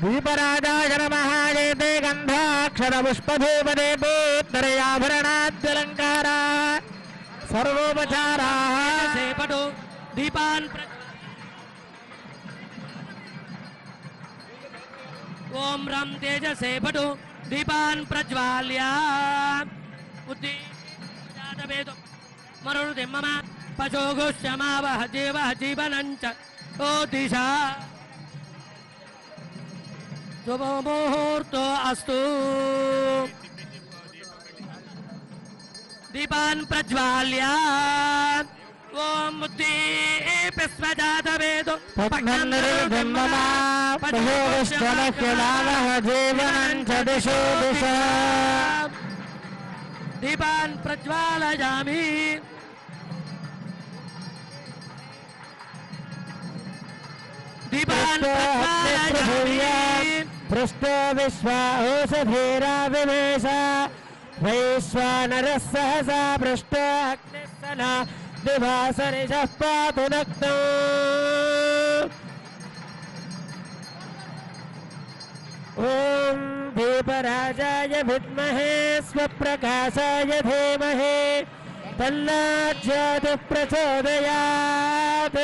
दीपराजाय नमः एते गन्धाक्षरपुष्पधूपदेपोत्तरयाभरणाद्यलङ्कारा सर्वोपचाराः सेपटु दीपान् ओम रं तेजसे पटु दीपान् प्रज्वाल्य उद्दीपजातवेदो मरुतिं मम पशोगुष्यमावह जीवः जीवनञ्च ओ दिशा शुभमुहूर्तो अस्तु दीपान् प्रज्वाल्य ओम उद्दीपस्वजातवेदो दिशो दिशा दीपान् प्रज्वालयामि दीपान् प्रज्वालयामि पृष्ठो विश्वा ओषधीराविवेश वैश्वानरः सहसा पृष्ठो अग्निस्सना दिवासरिषः पातु नक्तो ॐ दीपराजाय विद्महे स्वप्रकाशाय धीमहि तन्नो प्रचोदयात्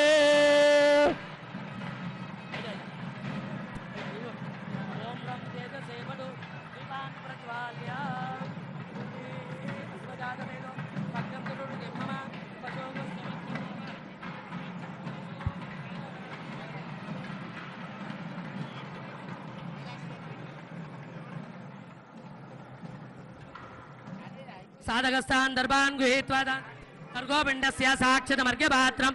साधकस्थान दर्बान् गृहीत्वा कर्गोपिण्डस्य साक्षात्मर्घ्यपात्रं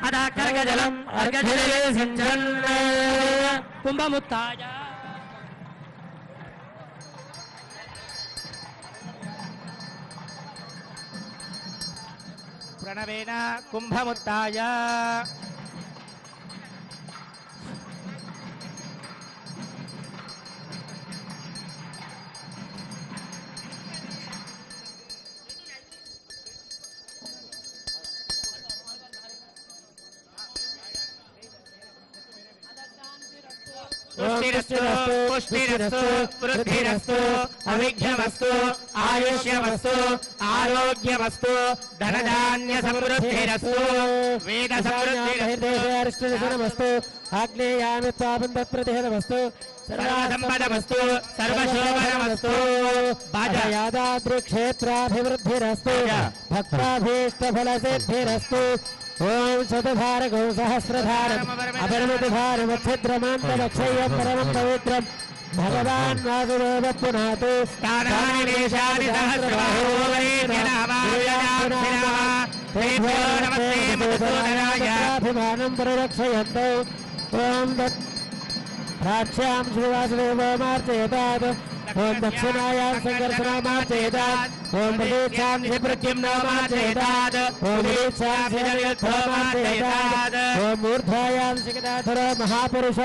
अदा कर्गजलम् अर्घजले सिञ्चन् कुम्भमुत्थाय प्रणवेन कुम्भमुत्थाय पुष्टिरस्तु वृद्धिरस्तु अविघ्नमस्तु आयुष्यमस्तु आरोग्यमस्तु धनधान्य समृद्धिरस्तु वेद समृद्धिरस्तु आग्नेयामि त्वापं तत्प्रतिहतमस्तु सर्वसम्पदमस्तु सर्वशोभनमस्तु यादाद्रिक्षेत्राभिवृद्धिरस्तु भक्ताभीष्टफलसिद्धिरस्तु ओम शतधारकौ सहस्रधारम् अपरिमितधारमच्छिद्रमान्तरक्षय्यं परमं पवित्रं भगवान् वासुदेव पुनातु अभिमानं परिरक्षयन्तौ ओम प्राच्यां श्रीवासुदेवमार्चयतात् ओम दक्षिणायां संकर्षणामार्चयतात् ओम प्रतीक्षां प्रद्युम्नामार्चयतात् ओम दीक्षां श्रीनिर्युद्धमार्चयतात् ओम ऊर्ध्वायां शिखराधर महापुरुष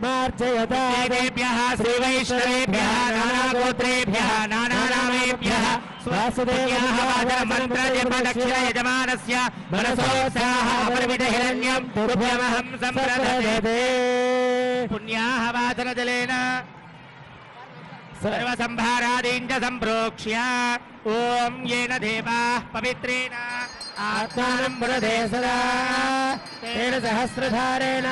मार्चयतात् श्रीवैष्णवेभ्यः नानागोत्रेभ्यः नानानामेभ्यः वासुदेवः मंत्रजपदक्षिणयजमानस्य मनसोत्साह अपरिमितहिरण्यं तुभ्यमहं सम्प्रददे पुण्याः वासनजलेन सर्वसंभारादीञ्च सम्प्रोक्ष्य ओम येन देवाः पवित्रेण आत्मानं वरदे सदा तेन सहस्रधारेण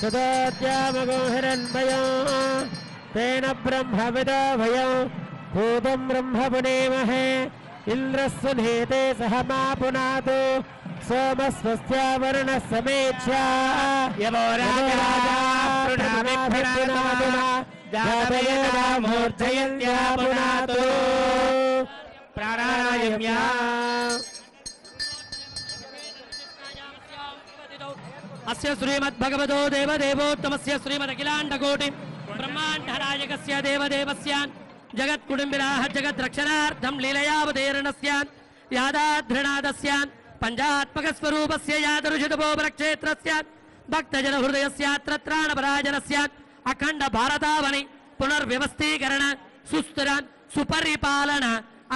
सदाद्यामगो हिरण्मयो तेन ब्रह्मविदो भयो भूतं ब्रह्म पुनेमहे इन्द्रस्य नेते सह मा पुनातु सोमस्वस्य वर्णः समेच्छा यवो राजा मूर्धयन्त्या पुनातु प्राणायाम्या अस्य श्रीमद्भगवतो देवदेवोत्तमस्य श्रीमदखिलाण्डकोटि ब्रह्माण्डनायकस्य देवदेवस्य जगत्कुटुम्बिनः जगद्रक्षणार्थं लीलयावतीर्णस्य यादाधृणादस्य पंचात्मकस्वरूपस्य यादरुषितपोपरक्षेत्रस्य भक्तजनहृदयस्य त्राणपराजनस्य अखण्ड भारतावनि पुनर्व्यवस्थीकरण सुस्थिर सुपरिपालन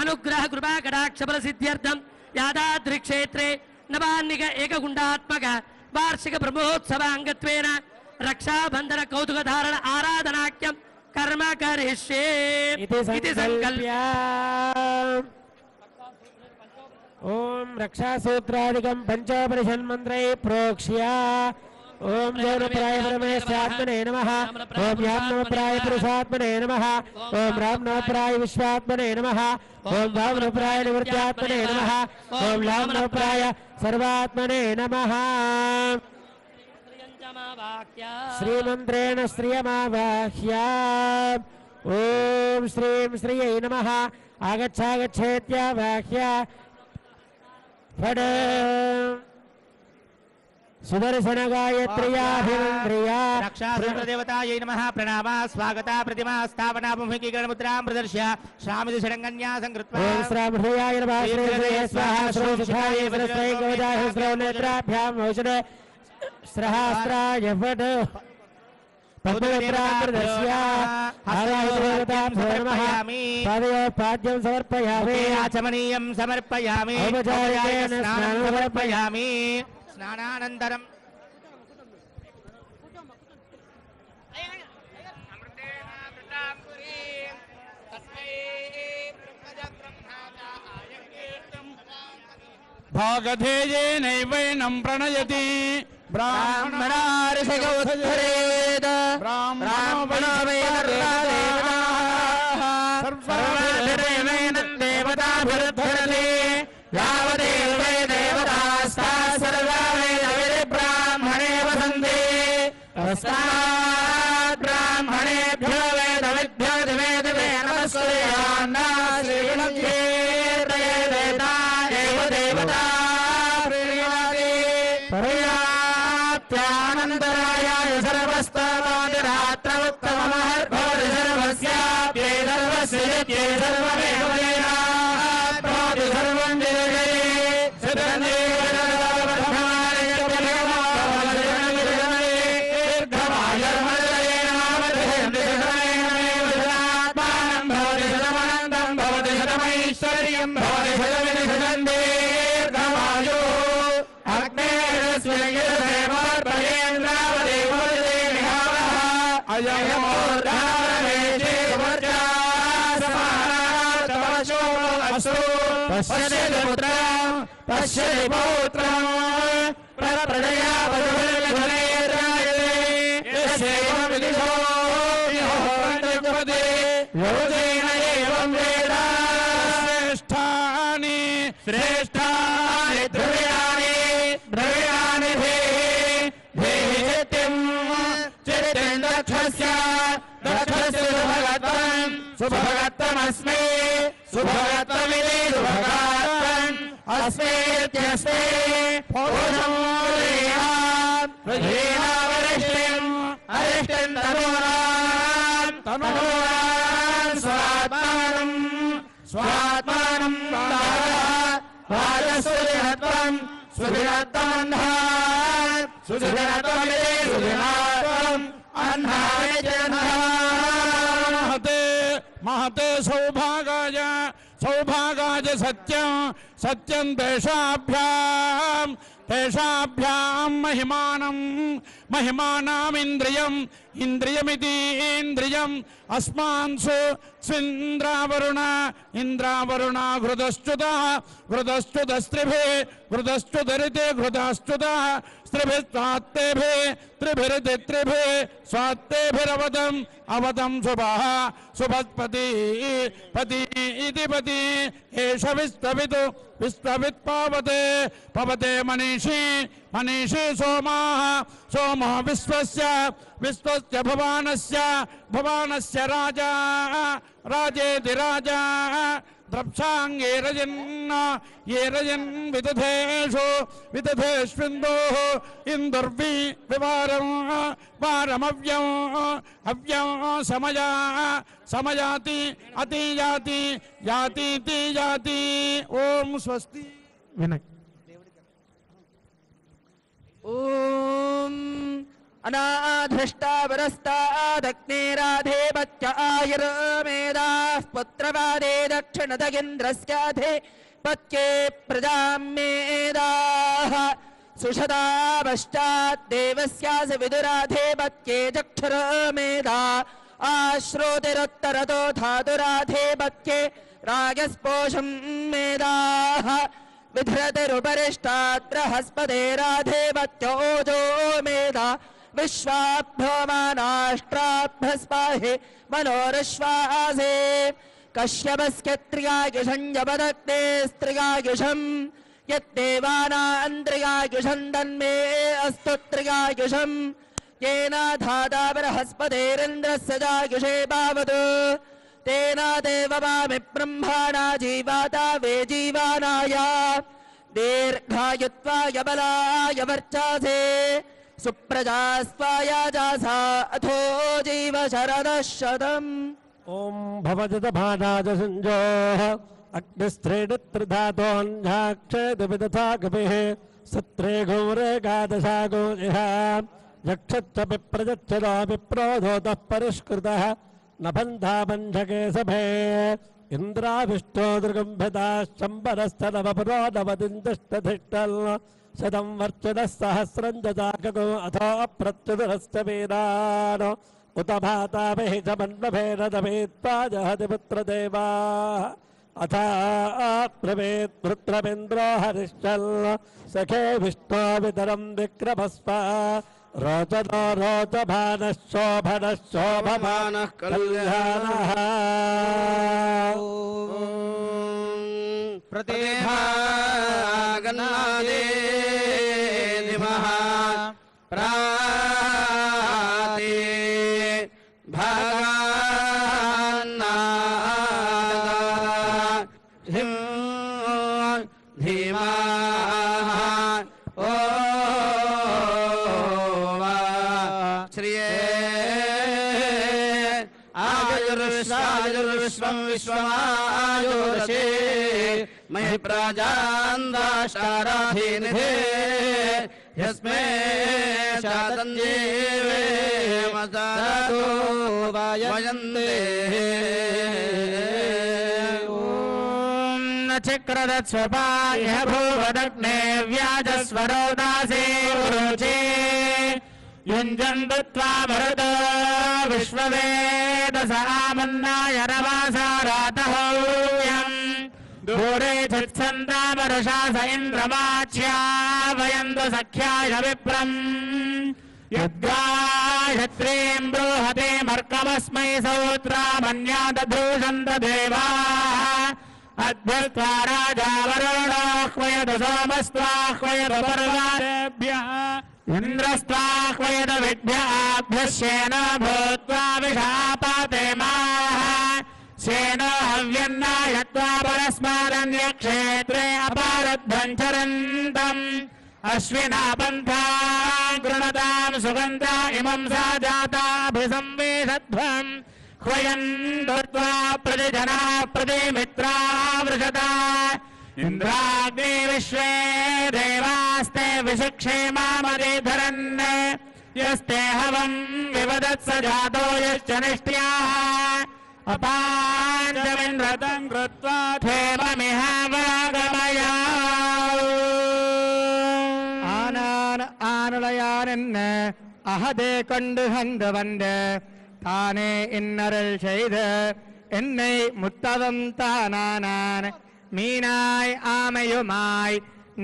अनुग्रह कृपा कटाक्षफल सिद्ध्यर्थं యాదాద్రిక్షేత్రే నవాన్నిక ఏకగుండాత్మక వార్షిక బ్రహ్మోత్సవాంగత్వేన రక్షాబంధన కౌతుకధారణ ఆరాధనాఖ్యం కర్మ కరిష్యే इति संकल्प्य ओम रक्षासूत्रादिकं पंचोपनिषन्मन्त्रै प्रोक्ष्य ओम जौनप्राय परमेश्वरात्मने नमः ओम याम्नोप्राय पुरुषात्मने नमः ओम रामनोप्राय विश्वात्मने नमः ओम वामनोप्राय निवृत्त्यात्मने नमः ओम लामनोप्राय सर्वात्मने नमः श्रीमन्त्रेण श्रियमावाह्य ओम श्रीं श्रियै नमः आगच्छागच्छेत्यावाह्य फड सुदर्शन गायत्र्याभिमन्त्र्या रक्षासूत्रदेवतायै नमः प्रणामः स्वागता प्रतिमा स्थापना मुखीकरणमुद्रां प्रदर्श्य श्रामिति षडङ्गन्यासं कृत्वा ओम श्रामहृदयाय नमः श्री स्वाहा श्रोषिखाय वरस्यै गवदाय श्रौ नेत्राभ्यां औषधे सहस्राय फड पद्मनेत्रां प्रदर्श्य हरायुधदेवतां नमः पादयोः पाद्यं समर्पयामि आचमनीयं समर्पयामि औपचारिकेन स्नानं समर्पयामि स्नानानन्तरं भागधेयेनैवैनं प्रणयति ब्राह्मणार्षगोत्थरेद सर्वदेवैनं देवताभिरुद्धरते यावदेव वै देवतास्ताः सर्वा वै ब्राह्मणे वसन्ते तस्मात् ब्राह्मणेभ्यो वेदविद्भ्यो दिवे दिवे नमस्कुर्यान्न श्रीलक्ष्मीर्दये वेदा एव देवता पर्याप्त्यानन्तरायाय सर्वस्तवादिरात्र उत्तममहर्भवति सर्वस्याप्ये सर्वस्य नित्ये सर्वमेव वेदात् भवति सर्वं जगते शतमैश्वर्यं भवति शतमिति शतं दीर्घमायुः पश्यति पौत्रं प्रजया योगेन एवं वेद श्रेष्ठानि द्रव्याणि द्रव्याणि धेहि चित्तिं दक्षस्य सुभगत्वमस्मि सुभगत्वमिति सुभगत्वम् अस्मीत्यस्ते अरिष्टिं तनूनां स्वात्मानं वाजसुदिनत्वं सुदिनत्वमन्धात् सुदिनत्वमिति सुदिनत्वम् अन्धाय महते सौभागाय सत्यं तेषाभ्यां महिमानामिन्द्रियमिति इन्द्रियम् अस्मान्सु इंद्रावरुणा घृतश्च्युतस्त्रिभिः स्त्रिभिः त्रिभिरिति स्वात्तेभिरवदं सुभत्पति पति इति पति एष विश्ववित्पवते मनीषी सोमः विश्वस्य भवानस्य राजा राजेति राजा द्रप्साङ्गे ये रजन् विदधेष्विन्दोः इन्दुर्वि वारमव्यं समयाति यातीति ओम स्वस्ति विनय ओम अनाधृष्टावरस्तादग्नेराधे बच्च आयुर्मेदाः पुत्रवादे दक्षिणदगिन्द्रस्याधे पत्ये प्रजामेदाः सुषदा पश्चात् देवस्यास विदुराधे पत्ये जक्षरमेधा आश्रोतिरुत्तरतो धातुराधे पत्ये रागस्पोषं मेदाः विधृतिरुपरिष्टात् बृहस्पतिराधे पत्योजो मेधा विश्वाभ्योमानाष्ट्राभ्यस्पाहे मनोरश्वासे कश्यपस्य त्रियायुषं जपदग्ने स्त्रियायुषं यद्देवानान्त्रियायुषं तन्मे अस्तु त्रियायुषं येन धाता बृहस्पतिरिन्द्रस्य जायुषे पावतु तेन देववामि ब्रह्मणा जीवाता वे जीवानाय दीर्घायुत्वाय बलाय वर्चसे सुप्रजास्त्वाय जासा अथो जीव शरदः शतम् ॐ भवजतभानाज संजोः अग्निस्त्रीडित्रिधातोऽन्याक्षेदविदथा कपिः सत्रे घोरेकादशागो इह यक्षच्च विप्रजच्छदा विप्रोधोतः परिष्कृतः न बन्धा बन्धके सभे इन्द्राविष्टो दृगम्भिताश्चम्बरस्थलवपुरो नवदिन्दष्टधिष्ठल् शतं वर्चदः सहस्रं जजाकगो अथो अप्रत्युदरश्च वेदान् उत भाताभिः च मन्वभेन दभेत्वा जहति पुत्रदेवाः अथ ब्रवीत् पुत्रमिन्द्रो हरिश्चल् सखे विष्णो वितरं विक्रमस्व रोचनो रोचभानः शोभनः शोभमानः कल्याणः प्रतिभागनादे दिमः प्राते भगन्नादा हिं धीमः ओ श्रिये आयुर्विश्वं विश्वमायुरसे महि प्राजान्दाशाराधीनिधे यस्मै शातञ्जीवे मसातो वयन्ते चिक्रदस्वपाय भूवदग्ने व्याजस्वरो दासे रुचे युञ्जन्तुत्वा मरुतो विश्ववेदसामन्नाय रवासारातहौयम् दूरे चित्सन्तामरुषास इन्द्रमाच्या वयन्तु सख्याय विप्रम् युद्धाक्षत्रीं बृहते मर्कमस्मै सौत्रामन्यादधूषन्त देवाः अद्भुत्वा राजा वरुणोऽह्वयतु सोमस्त्वाह्वयतु पर्वतेभ्यः इन्द्रस्त्वाह्वयतु विद्याभ्यश्येन भूत्वा विषापातेमाः शेनो हव्यन्नायत्वा परस्मादन्यक्षेत्रे अपारध्वम् चरन्तम् अश्विना पन्था गृणताम् सुगन्धा इमं सा जाताभिसंवेशध्वम् ह्वयन्तु त्वा प्रतिजना प्रतिमित्रा वृषता इन्द्राग्ने विश्वे देवास्ते विशिक्षे मामरिधरन् यस्ते हवम् विवदत्स जातो यश्च निष्ट्याः अपाञ्चमिन्द्रतम् कृत्वा क्षेममिह वागमया ஆனான் ஆனலையான் என்ன அகதே கொண்டு ஹந்து வந்து தானே இன்னருள் செய்து என்னை முத்தவம் தானானான் மீனாய் ஆமையுமாய்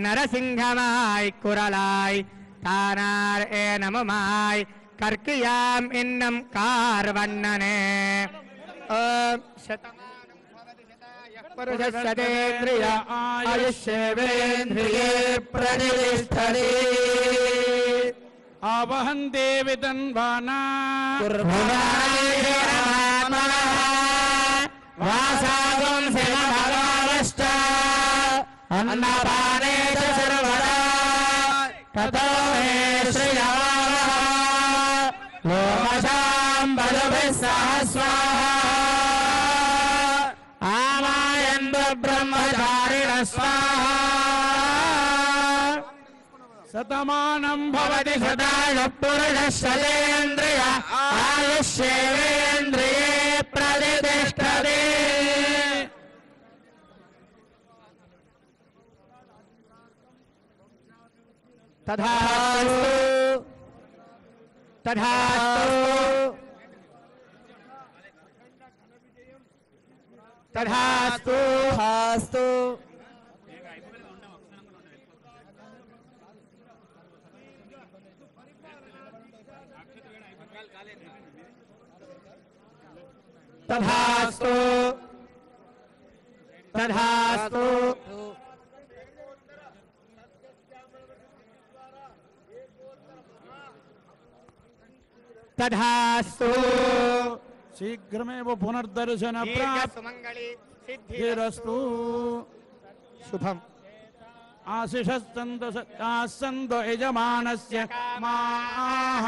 நரசிங்கமாய் குரலாய் தானார் ஏனமுமாய் கற்கியாம் இன்னும் கார்வண்ணனே ஓம் पुरुषस्यतेन्द्रिय आयुष्येवेन्द्रिये प्रतिष्ठते आवहन्ते वितन्वाना वासागुं शिवभगावश्च अन्नपाने च सर्वदा ततो मे श्रियवावः लोमशां बलुभिः सह स्वाहा ब्रह्मचारिण स्वाहा शतमानं भवति सदाय पुरुषः शतेन्द्रिय आयुष्येवेन्द्रिये प्रतिष्ठते తథాస్తు తథాస్తు తథాస్తు తథాస్తు తథాస్తు తథాస్తు తథాస్తు శీఘ్రమేవ పునర్దర్శన సుమంగళి ప్రాప్తిరస్తు. శుభం. ఆశిషస్తందు యజమానస్య మాః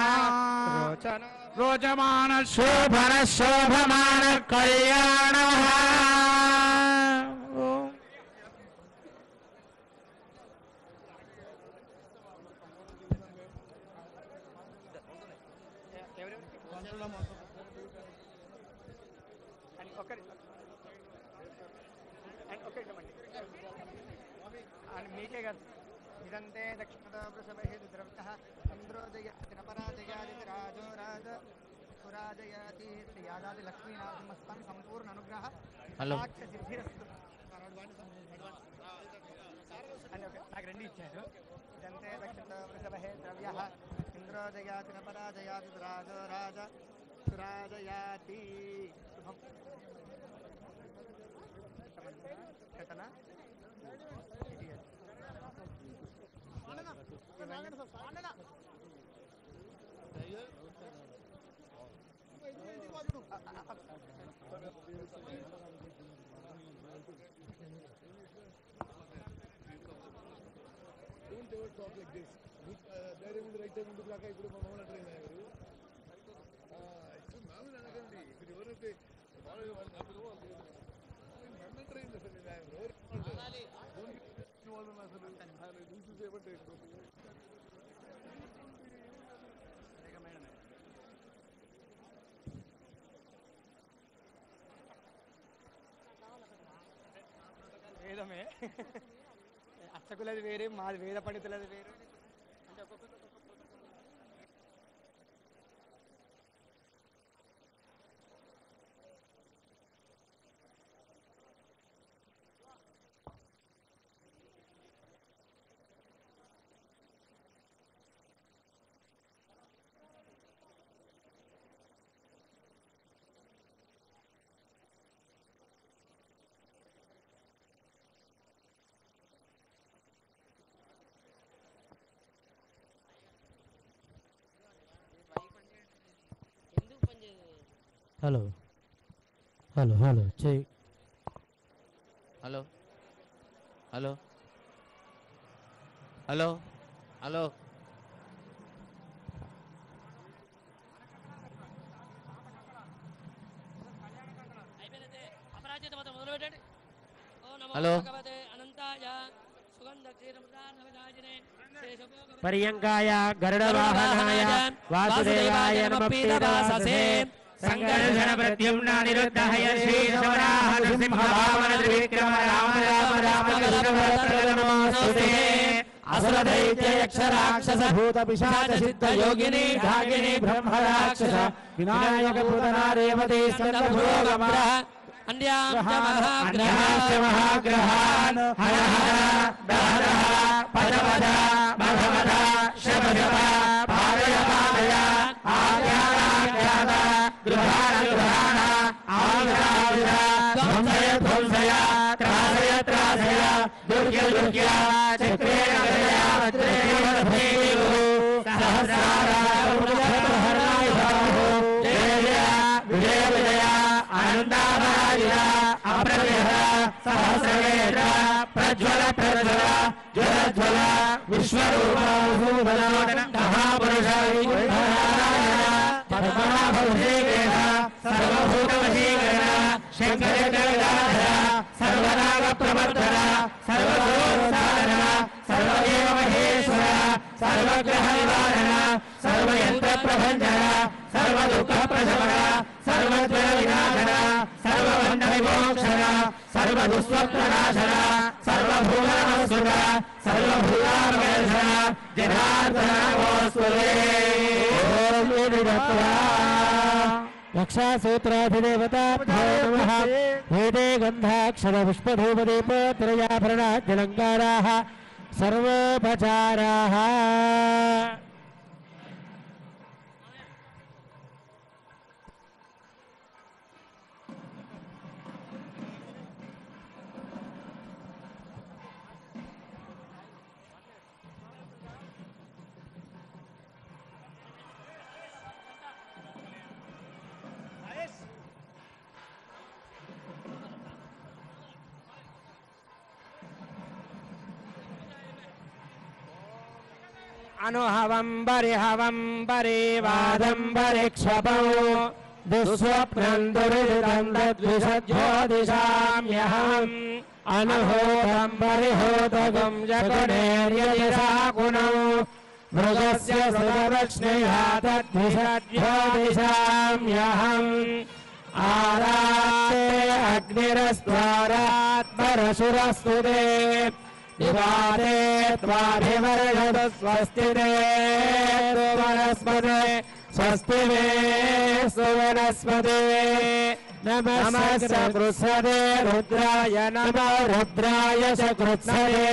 రోచమాన శోభన శోభమాన కళ్యాణ. మీకే కాదు ఇదంతే దక్షిణతో వృషభేద్రవ్య ఇంద్రోదయాదినపరాజయాది రాజో రాజ సురాజయాతి యాదాది లక్ష్మీనారసింహస్థాన్ సంపూర్ణ అనుగ్రహ సిద్ధిరస్తు. నాకు రెండు ఇచ్చారు. ఇదంతే దక్షిణతో వృషభే ద్రవ్య ఇంద్రోదయాదినపరాజయాది రాజో రాజ సురాజయాతి. శుభం. ఘటన వేదమే అర్చకులది వేరే, మాది వేద పండితులది వేరు. అంటే ఒక్కొక్క హలో హలో హలో చెయ్యి. Hello hello hello hello hello పర్యంకాయ గరుడవాహనాయ వాసుదేవాయ నమః. సంకర్షణ ప్రద్యుమ్న నిరుద్ధయ శ్రీశవరాహ నృసింహ వామన త్రివిక్రమ రామ రామ రామ నమోస్తుతే. అసుర దైత్య యక్ష రాక్షస భూత పిశాచ సిద్ధ యోగిని ఢాకిని బ్రహ్మ రాక్షస వినాయక పూతన రేవతి స్కంద భోగమ అన్యాశ్చ మహాగ్రహాన్ హర హర దహ దహ పద పద భగ భగ శమ శమ పాదయ పాదయ ఆజ్ఞానాజ్ఞాన గృహాణ గృహాణ ఆవిర ఆవిర ధ్వంసయ ధ్వంసయ త్రాసయ త్రాసయ దుర్గ్య దుర్గ్య చక్రేణ గదయా వజ్రేణ భేయుః సహస్రారాయ జయ జయ విజయ విజయ అనంతాభాజిత అప్రతిహ సహస్రవేద ప్రజ్వల ప్రజ్వల జ్వల జ్వల విశ్వరూప మహాపురుష పద్మనాభవశీకరణ సర్వభూతవశీకరణ శంకర జగదాధర సర్వనాగ ప్రవర్తన సర్వదోషారణ సర్వదేవ మహేశ్వర సర్వగ్రహ నివారణ సర్వయంత్ర ప్రభంజన సర్వదుఃఖ ప్రశమన సర్వద్వయ వినాశన సర్వబంధ सर्वदण्ड विमोक्षण सर्वदुष्प्रनाशन सर्वभूतानसुर सर्वभूतामर्षण जनार्दन नमोस्तुते ओम विदत्वा रक्षासूत्राधिदेवता नमः वेदे गन्धाक्षर पुष्पधूपदीपोत्रयाभरणाद्यलङ्काराः सर्वोपचाराः అనుహవం పరివాదం పరిక్షపౌ దుస్వప్నం దురితం తద్విషజ్యోతిషామ్యహం అనుహోతం పరిహోతగం జగనేర్యశాకునౌ మృగస్య సురక్ష్ణయా తద్విషజ్యోతిషామ్యహం ఆరాతే అగ్నిరస్వారాత్ పరశురస్తుతే दिवाते त्वाभिवर्षद स्वस्ति ते वनस्पते स्वस्ति मे सुवनस्पते नमस्य कृत्सते रुद्राय नमो रुद्राय च कृत्सते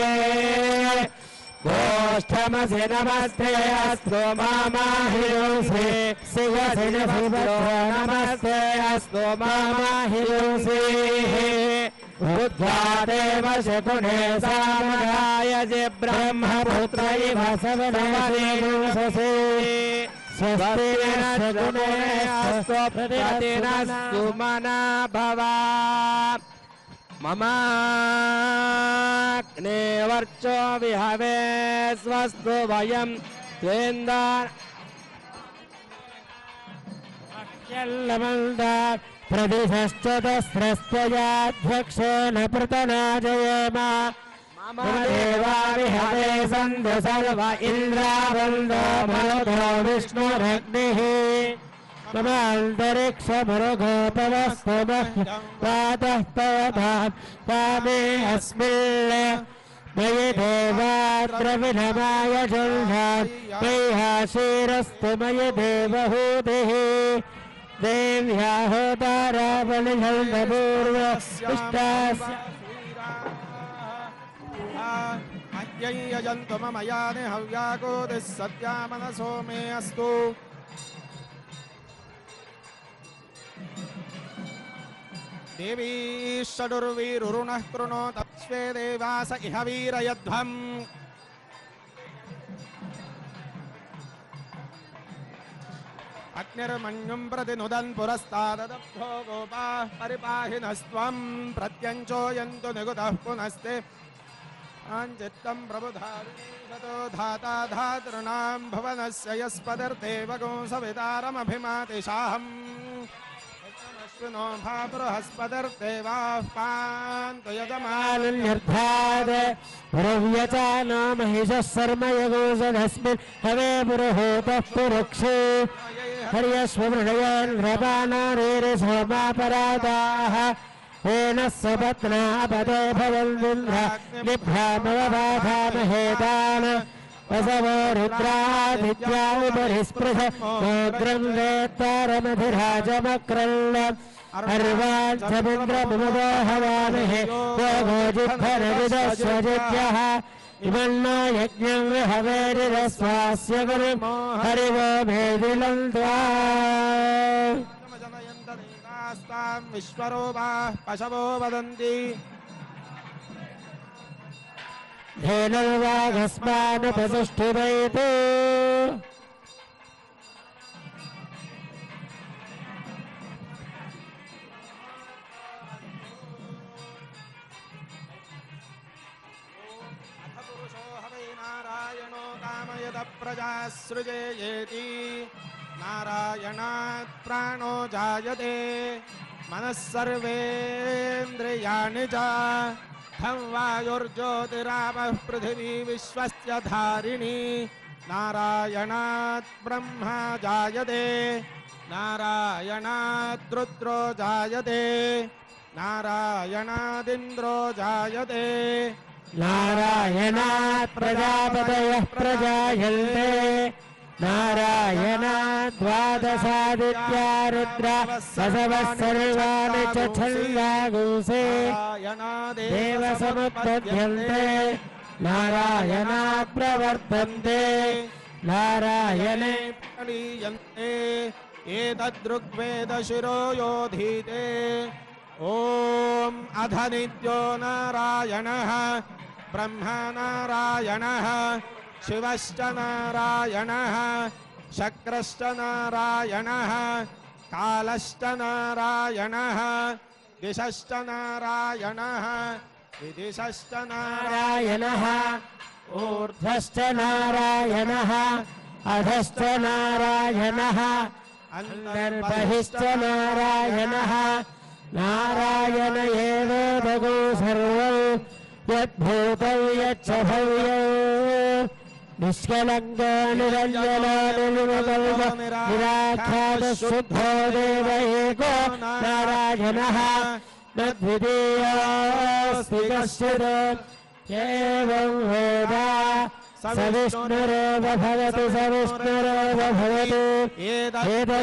गोष्ठमसि नमस्ते अस्तु मामाहिंसि शिवसि नमस्ते अस्तु मामाहिंसि रुद्रादेव शकुने सामगाय जि ब्रह्मपुत्र इव सवनमसे स्वस्ति शकुने अस्तु प्रतिनस्तु मना भवा ममाग्ने वर्चो विहवे स्वस्तु वयं त्वेन्दार प्रदिशश्चतस्रस्त्वयाध्यक्षेण पृतनाजयेम मम देवाविहवे सन्तु सर्व इन्द्रावन्दो मरुतो विष्णुरग्निः मम अन्तरिक्षमरुगोपवस्तमः पामे अस्मिन् मयि देवाद्रविणमाय जह्नान् मय्याशीरस्तु मयि देवहूतिः यजन्तु मम यानि हव्याकोदिः सद्या मनसो मे अस्तु देवी षडुर्वीरुरुणः कृणोत स्वे देवास इह वीरयध्वम् अग्निर्मन्युं प्रति नुदन् पुरस्ताददब्धो गोपाः परिपाहिनस्त्वं प्रत्यञ्चोयन्तु निगुतः पुनस्ते आञ्चित्तं प्रबुधातो धाता धातॄणां भुवनस्य यस्पदर्देवगो सवितारमभिमातिशाहम् अश्विनो भा बृहस्पतिर्देवाः पान्तु यजमानन्यर्थात् पुरव्यचानो महिषः शर्मयगोषधस्मिन् हवे पुरुहूतः पुरुक्षे हर्यश्वमृणयान् रवानारेरिसोमापराधाः येन स्वपत्नापदो भवन्विन्ध्रामवबाधामहेतान् वसवो रुद्रादित्या उपरिस्पृश मोग्रं वेत्तारमधिराजमक्रल्ल अर्वाञ्चमिन्द्रमुदो हवामहे योगोजिद्धरविदस्वजित्यः इमन्नो यज्ञं विहवेरिरस्वास्य गुरुं हरिवो मेदिलं त्वा विश्वरूपाः पशवो वदन्ति धेनुर्वाघस्मानुपसुष्ठुवैतु अथ पुरुषो हवै नारायणो कामयत प्रजा सृजेयेति नारायणात् प्राणो जायते मनः सर्वेन्द्रियाणि च खं वायुर्ज्योतिरापः पृथिवी विश्वस्य धारिणी नारायणात् ब्रह्मा जायते नारायणात् रुद्रो जायते नारायणादिन्द्रो जायते नारायणात् प्रजापतयः प्रजायन्ते नारायणात् द्वादशादित्या रुद्रा वसवः सर्वाणि च छन्दागुंसे देव समुत्पद्यन्ते नारायणात् प्रवर्तन्ते नारायणे प्रणीयन्ते एतद्ऋग्वेदशिरो योधीते ॐ अधनित्यो नारायणः ब्रह्मा नारायणः शिवश्च नारायणः शक्रश्च नारायणः कालश्च नारायणः दिशश्च नारायणः विदिशश्च नारायणः ऊर्ध्वश्च नारायणः अधश्च नारायणः अन्तर्बहिश्च नारायणः नारायण एवेदगो सर्वं यद्भूतं यच्च भव्यं निष्कलङ्को निरञ्जनो निर्मलो निराख्यातः शुद्धो देव एको नारायणः न द्वितीयोऽस्ति कश्चित् एवं वेद स विष्णुरेव भवति स विष्णुरेव भवति एतत्